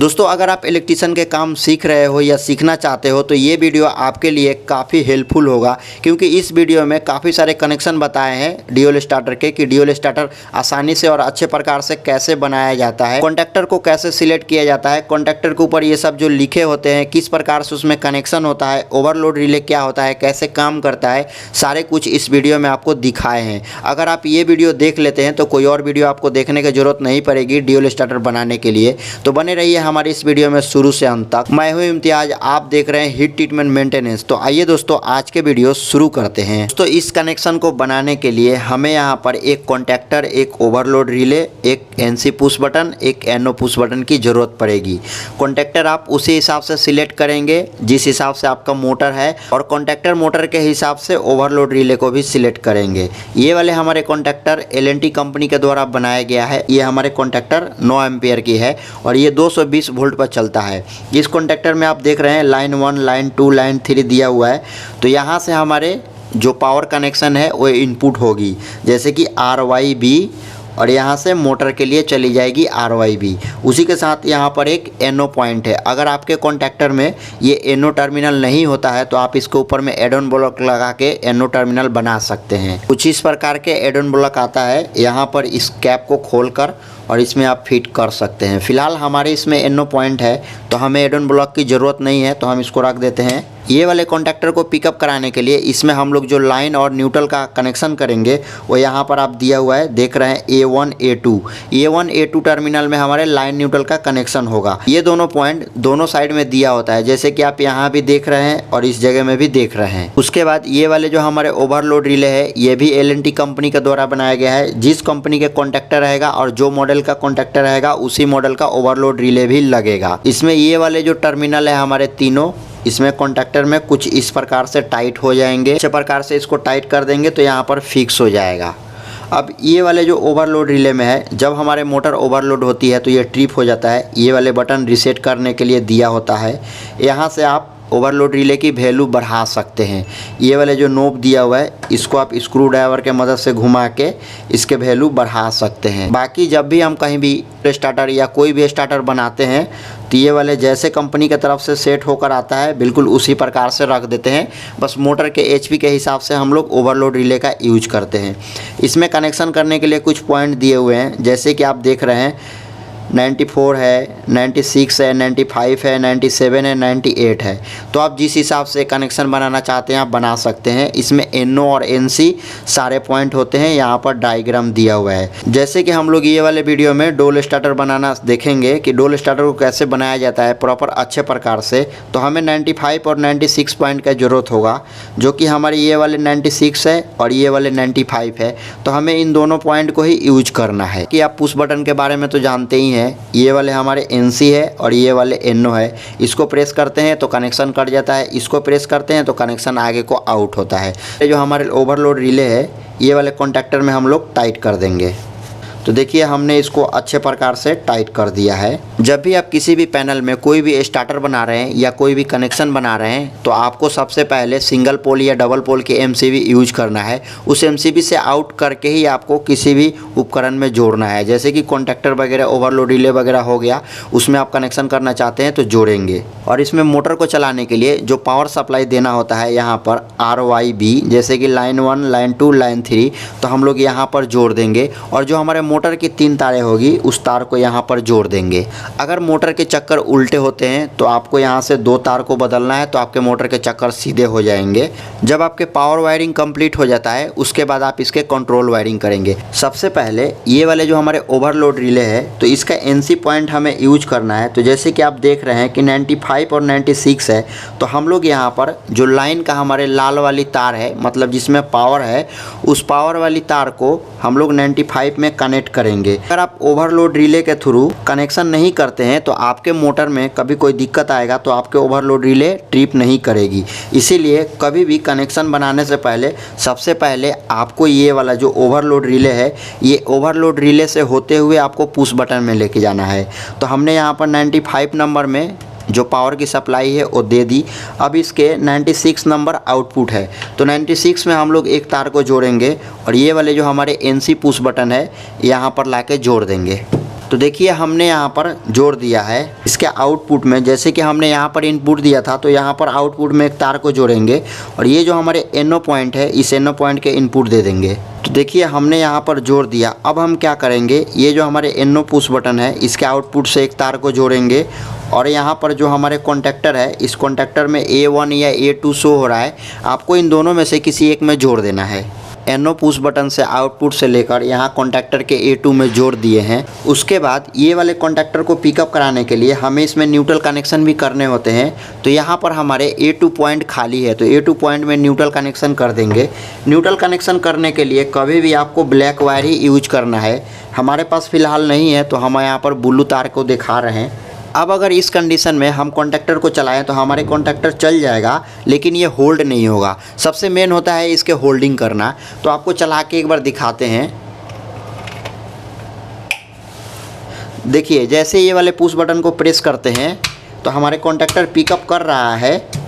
दोस्तों अगर आप इलेक्ट्रीशियन के काम सीख रहे हो या सीखना चाहते हो तो ये वीडियो आपके लिए काफ़ी हेल्पफुल होगा, क्योंकि इस वीडियो में काफ़ी सारे कनेक्शन बताए हैं ड्यूल स्टार्टर के कि ड्यूल स्टार्टर आसानी से और अच्छे प्रकार से कैसे बनाया जाता है, कॉन्टैक्टर को कैसे सिलेक्ट किया जाता है, कॉन्टैक्टर के ऊपर ये सब जो लिखे होते हैं किस प्रकार से उसमें कनेक्शन होता है, ओवरलोड रिले क्या होता है, कैसे काम करता है, सारे कुछ इस वीडियो में आपको दिखाए हैं। अगर आप ये वीडियो देख लेते हैं तो कोई और वीडियो आपको देखने की जरूरत नहीं पड़ेगी ड्यूल स्टार्टर बनाने के लिए। तो बने रहिए हमारे इस वीडियो में शुरू से अंत तक। मैं हूं इम्तियाज, आप देख रहे हैं हीट ट्रीटमेंट मेंटेनेंस। तो आइए दोस्तों आज के वीडियो शुरू करते हैं। दोस्तों इस कनेक्शन को बनाने के लिए हमें यहां पर एक कॉन्टैक्टर, एक ओवरलोड रिले, एक एनसी पुश बटन, एक एनओ पुश बटन की जरूरत पड़ेगी। कॉन्टैक्टर आप उसी हिसाब से सिलेक्ट करेंगे जिस हिसाब से आपका मोटर है, और कॉन्टैक्टर मोटर के हिसाब से ओवरलोड रिले को भी सिलेक्ट करेंगे। ये वाले हमारे कॉन्टैक्टर एल&टी कंपनी के द्वारा बनाया गया है। ये हमारे कॉन्टैक्टर 9 एम्पियर की है और ये 220 वोल्ट पर चलता है। इस कॉन्टैक्टर में आप देख रहे हैं लाइन 1, लाइन 2, लाइन 3 दिया हुआ है। तो यहाँ से हमारे जो पावर कनेक्शन है वो इनपुट होगी, जैसे कि RYB, और यहाँ से मोटर के लिए चली जाएगी RYB। उसी के साथ यहाँ पर एक NO पॉइंट है। अगर आपके कॉन्टैक्टर में ये NO टर्मिनल नहीं होता है तो आप इसके ऊपर में एड ऑन ब्लॉक लगा के NO टर्मिनल बना सकते हैं। कुछ इस प्रकार के एड ऑन ब्लॉक आता है, यहाँ पर इस कैप को खोलकर और इसमें आप फिट कर सकते हैं। फिलहाल हमारे इसमें NO पॉइंट है तो हमें एड ऑन ब्लॉक की ज़रूरत नहीं है, तो हम इसको रख देते हैं। ये वाले कॉन्टैक्टर को पिकअप कराने के लिए इसमें हम लोग जो लाइन और न्यूट्रल का कनेक्शन करेंगे वो यहाँ पर आप दिया हुआ है, देख रहे हैं A1 A2 टर्मिनल में हमारे लाइन न्यूट्रल का कनेक्शन होगा। ये दोनों पॉइंट दोनों साइड में दिया होता है, जैसे कि आप यहाँ भी देख रहे हैं और इस जगह में भी देख रहे हैं। उसके बाद ये वाले जो हमारे ओवरलोड रिले है ये भी एल&टी कंपनी के द्वारा बनाया गया है। जिस कंपनी के कॉन्टैक्टर रहेगा और जो मॉडल का कॉन्टैक्टर रहेगा उसी मॉडल का ओवरलोड रिले भी लगेगा। इसमें ये वाले जो टर्मिनल है हमारे तीनों, इसमें कॉन्टैक्टर में कुछ इस प्रकार से टाइट हो जाएंगे। अच्छे प्रकार से इसको टाइट कर देंगे तो यहाँ पर फिक्स हो जाएगा। अब ये वाले जो ओवरलोड रिले में है, जब हमारे मोटर ओवरलोड होती है तो ये ट्रिप हो जाता है। ये वाले बटन रीसेट करने के लिए दिया होता है। यहाँ से आप ओवरलोड रिले की वैल्यू बढ़ा सकते हैं। ये वाले जो नोब दिया हुआ है इसको आप स्क्रू ड्राइवर के मदद से घुमा के इसके वैल्यू बढ़ा सकते हैं। बाकी जब भी हम कहीं भी स्टार्टर या कोई भी स्टार्टर बनाते हैं तो ये वाले जैसे कंपनी की तरफ से सेट होकर आता है बिल्कुल उसी प्रकार से रख देते हैं। बस मोटर के HP के हिसाब से हम लोग ओवरलोड रिले का यूज करते हैं। इसमें कनेक्शन करने के लिए कुछ पॉइंट दिए हुए हैं, जैसे कि आप देख रहे हैं 94 है, 96 है, 95 है, 97 है, 98 है। तो आप जिस हिसाब से कनेक्शन बनाना चाहते हैं आप बना सकते हैं। इसमें NO और NC सारे पॉइंट होते हैं, यहाँ पर डायग्राम दिया हुआ है। जैसे कि हम लोग ये वाले वीडियो में डोल स्टार्टर बनाना देखेंगे कि डोल स्टार्टर को कैसे बनाया जाता है प्रॉपर अच्छे प्रकार से, तो हमें 95 और 96 पॉइंट का ज़रूरत होगा, जो कि हमारे ये वाले 96 है और ये वाले 95 है। तो हमें इन दोनों पॉइंट को ही यूज करना है। कि आप पुश बटन के बारे में तो जानते ही हैं, ये वाले हमारे NC है और ये वाले NO है। इसको प्रेस करते हैं तो कनेक्शन कट जाता है, इसको प्रेस करते हैं तो कनेक्शन आगे को आउट होता है। ये जो हमारे ओवरलोड रिले है ये वाले कॉन्टैक्टर में हम लोग टाइट कर देंगे। तो देखिए हमने इसको अच्छे प्रकार से टाइट कर दिया है। जब भी आप किसी भी पैनल में कोई भी स्टार्टर बना रहे हैं या कोई भी कनेक्शन बना रहे हैं तो आपको सबसे पहले सिंगल पोल या डबल पोल के MCB यूज करना है। उस MCB से आउट करके ही आपको किसी भी उपकरण में जोड़ना है। जैसे कि कॉन्टैक्टर वगैरह, ओवरलोड रिले वगैरह हो गया, उसमें आप कनेक्शन करना चाहते हैं तो जोड़ेंगे। और इसमें मोटर को चलाने के लिए जो पावर सप्लाई देना होता है यहाँ पर RYB, जैसे कि लाइन 1, लाइन 2, लाइन 3, तो हम लोग यहाँ पर जोड़ देंगे। और जो हमारे मोटर की 3 तारें होगी उस तार को यहाँ पर जोड़ देंगे। अगर मोटर के चक्कर उल्टे होते हैं तो आपको यहाँ से 2 तार को बदलना है, तो आपके मोटर के चक्कर सीधे हो जाएंगे। जब आपके पावर वायरिंग कंप्लीट हो जाता है उसके बाद आप इसके कंट्रोल वायरिंग करेंगे। सबसे पहले ये वाले जो हमारे ओवरलोड रिले है तो इसका NC पॉइंट हमें यूज करना है। तो जैसे कि आप देख रहे हैं कि 95 और 96 है, तो हम लोग यहाँ पर जो लाइन का हमारे लाल वाली तार है, मतलब जिसमें पावर है, उस पावर वाली तार को हम लोग 95 में कनेक्ट करेंगे। अगर आप ओवरलोड रिले के थ्रू कनेक्शन नहीं करते हैं तो आपके मोटर में कभी कोई दिक्कत आएगा तो आपके ओवरलोड रिले ट्रिप नहीं करेगी। इसीलिए कभी भी कनेक्शन बनाने से पहले सबसे पहले आपको ये वाला जो ओवरलोड रिले है ये ओवरलोड रिले से होते हुए आपको पुश बटन में लेके जाना है। तो हमने यहाँ पर 95 नंबर में जो पावर की सप्लाई है वो दे दी। अब इसके 96 नंबर आउटपुट है, तो 96 में हम लोग एक तार को जोड़ेंगे और ये वाले जो हमारे NC पुश बटन है यहाँ पर लाके जोड़ देंगे। तो देखिए हमने यहाँ पर जोड़ दिया है इसके आउटपुट में। जैसे कि हमने यहाँ पर इनपुट दिया था तो यहाँ पर आउटपुट में एक तार को जोड़ेंगे और ये जो हमारे NO पॉइंट है इस NO पॉइंट के इनपुट दे देंगे। तो देखिए हमने यहाँ पर जोड़ दिया। अब हम क्या करेंगे, ये जो हमारे NO पुश बटन है इसके आउटपुट से एक तार को जोड़ेंगे और यहाँ पर जो हमारे कॉन्टैक्टर है इस कॉन्टैक्टर में A1 या A2 शो हो रहा है, आपको इन दोनों में से किसी एक में जोड़ देना है। NO पुश बटन से आउटपुट से लेकर यहाँ कॉन्टैक्टर के A2 में जोड़ दिए हैं। उसके बाद ये वाले कॉन्टैक्टर को पिकअप कराने के लिए हमें इसमें न्यूट्रल कनेक्शन भी करने होते हैं। तो यहाँ पर हमारे A2 पॉइंट खाली है तो A2 पॉइंट में न्यूट्रल कनेक्शन कर देंगे। न्यूट्रल कनेक्शन करने के लिए कभी भी आपको ब्लैक वायर ही यूज करना है। हमारे पास फ़िलहाल नहीं है तो हम यहाँ पर ब्लू तार को दिखा रहे हैं। अब अगर इस कंडीशन में हम कॉन्टैक्टर को चलाएं तो हमारे कॉन्टैक्टर चल जाएगा लेकिन ये होल्ड नहीं होगा। सबसे मेन होता है इसके होल्डिंग करना। तो आपको चला के एक बार दिखाते हैं। देखिए जैसे ये वाले पुश बटन को प्रेस करते हैं तो हमारे कॉन्टैक्टर पिकअप कर रहा है।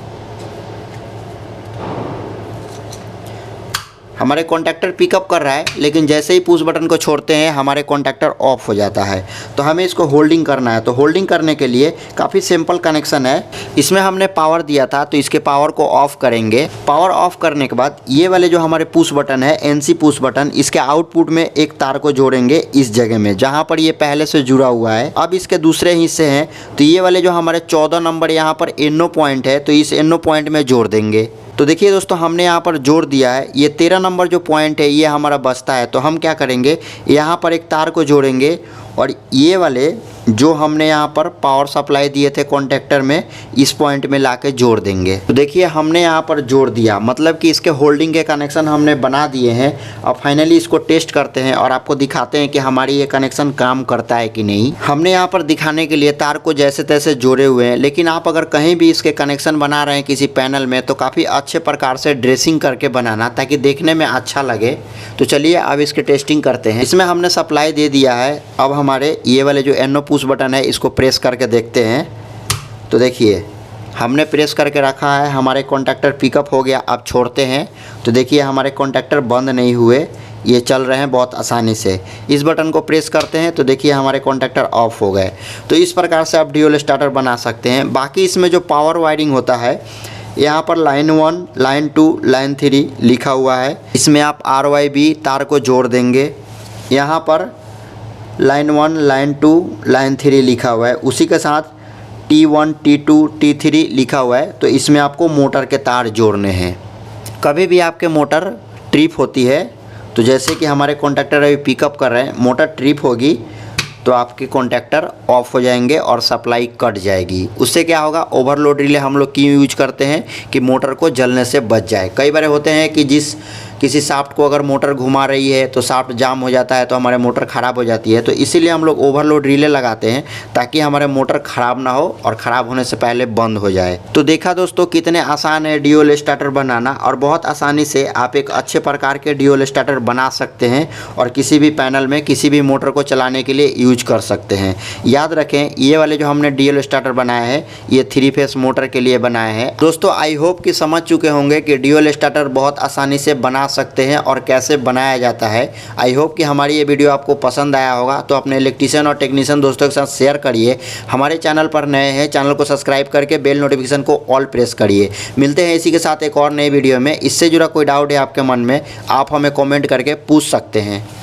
हमारे कॉन्टैक्टर पिकअप कर रहा है लेकिन जैसे ही पुश बटन को छोड़ते हैं हमारे कॉन्टैक्टर ऑफ हो जाता है। तो हमें इसको होल्डिंग करना है। तो होल्डिंग करने के लिए काफ़ी सिंपल कनेक्शन है। इसमें हमने पावर दिया था तो इसके पावर को ऑफ करेंगे। पावर ऑफ करने के बाद ये वाले जो हमारे पुश बटन है NC पुश बटन, इसके आउटपुट में एक तार को जोड़ेंगे इस जगह में जहाँ पर ये पहले से जुड़ा हुआ है। अब इसके दूसरे हिस्से हैं तो ये वाले जो हमारे 14 नंबर यहाँ पर NO पॉइंट है तो इस NO पॉइंट में जोड़ देंगे। तो देखिए दोस्तों हमने यहाँ पर जोड़ दिया है। ये 13 नंबर जो पॉइंट है ये हमारा बचता है। तो हम क्या करेंगे, यहाँ पर एक तार को जोड़ेंगे और ये वाले जो हमने यहाँ पर पावर सप्लाई दिए थे कॉन्टैक्टर में इस पॉइंट में लाके जोड़ देंगे। तो देखिए हमने यहाँ पर जोड़ दिया, मतलब कि इसके होल्डिंग के कनेक्शन हमने बना दिए हैं। अब फाइनली इसको टेस्ट करते हैं और आपको दिखाते हैं कि हमारी ये कनेक्शन काम करता है कि नहीं। हमने यहाँ पर दिखाने के लिए तार को जैसे तैसे जोड़े हुए हैं, लेकिन आप अगर कहीं भी इसके कनेक्शन बना रहे हैं किसी पैनल में तो काफ़ी अच्छे प्रकार से ड्रेसिंग करके बनाना ताकि देखने में अच्छा लगे। तो चलिए अब इसकी टेस्टिंग करते हैं। इसमें हमने सप्लाई दे दिया है। अब हमारे ये वाले जो NO पुश बटन है इसको प्रेस करके देखते हैं। तो देखिए हमने प्रेस करके रखा है, हमारे कॉन्टैक्टर पिकअप हो गया। अब छोड़ते हैं तो देखिए हमारे कॉन्टैक्टर बंद नहीं हुए, ये चल रहे हैं बहुत आसानी से। इस बटन को प्रेस करते हैं तो देखिए हमारे कॉन्टैक्टर ऑफ हो गए। तो इस प्रकार से आप ड्यूल स्टार्टर बना सकते हैं। बाकी इसमें जो पावर वायरिंग होता है यहाँ पर लाइन 1, लाइन 2, लाइन 3 लिखा हुआ है। इसमें आप RYB तार को जोड़ देंगे। यहाँ पर लाइन 1, लाइन 2, लाइन 3 लिखा हुआ है। उसी के साथ T1, T2, T3 लिखा हुआ है। तो इसमें आपको मोटर के तार जोड़ने हैं। कभी भी आपके मोटर ट्रिप होती है तो जैसे कि हमारे कॉन्टैक्टर अभी पिकअप कर रहे हैं, मोटर ट्रिप होगी तो आपके कॉन्टैक्टर ऑफ हो जाएंगे और सप्लाई कट जाएगी। उससे क्या होगा, ओवरलोड रिले हम लोग क्यों यूज करते हैं कि मोटर को जलने से बच जाए। कई बार होते हैं कि किसी शाफ्ट को अगर मोटर घुमा रही है तो शाफ्ट जाम हो जाता है तो हमारे मोटर ख़राब हो जाती है। तो इसीलिए हम लोग ओवरलोड रिले लगाते हैं ताकि हमारे मोटर ख़राब ना हो और ख़राब होने से पहले बंद हो जाए। तो देखा दोस्तों कितने आसान है ड्यूल स्टार्टर बनाना, और बहुत आसानी से आप एक अच्छे प्रकार के ड्यूल स्टार्टर बना सकते हैं और किसी भी पैनल में किसी भी मोटर को चलाने के लिए यूज कर सकते हैं। याद रखें ये वाले जो हमने ड्यूल स्टार्टर बनाया है ये 3 फेस मोटर के लिए बनाए हैं। दोस्तों आई होप कि समझ चुके होंगे कि ड्यूल स्टार्टर बहुत आसानी से बना सकते हैं और कैसे बनाया जाता है। आई होप कि हमारी ये वीडियो आपको पसंद आया होगा। तो अपने इलेक्ट्रीशियन और टेक्नीशियन दोस्तों के साथ शेयर करिए। हमारे चैनल पर नए हैं, चैनल को सब्सक्राइब करके बेल नोटिफिकेशन को ऑल प्रेस करिए। मिलते हैं इसी के साथ एक और नए वीडियो में। इससे जुड़ा कोई डाउट है आपके मन में, आप हमें कॉमेंट करके पूछ सकते हैं।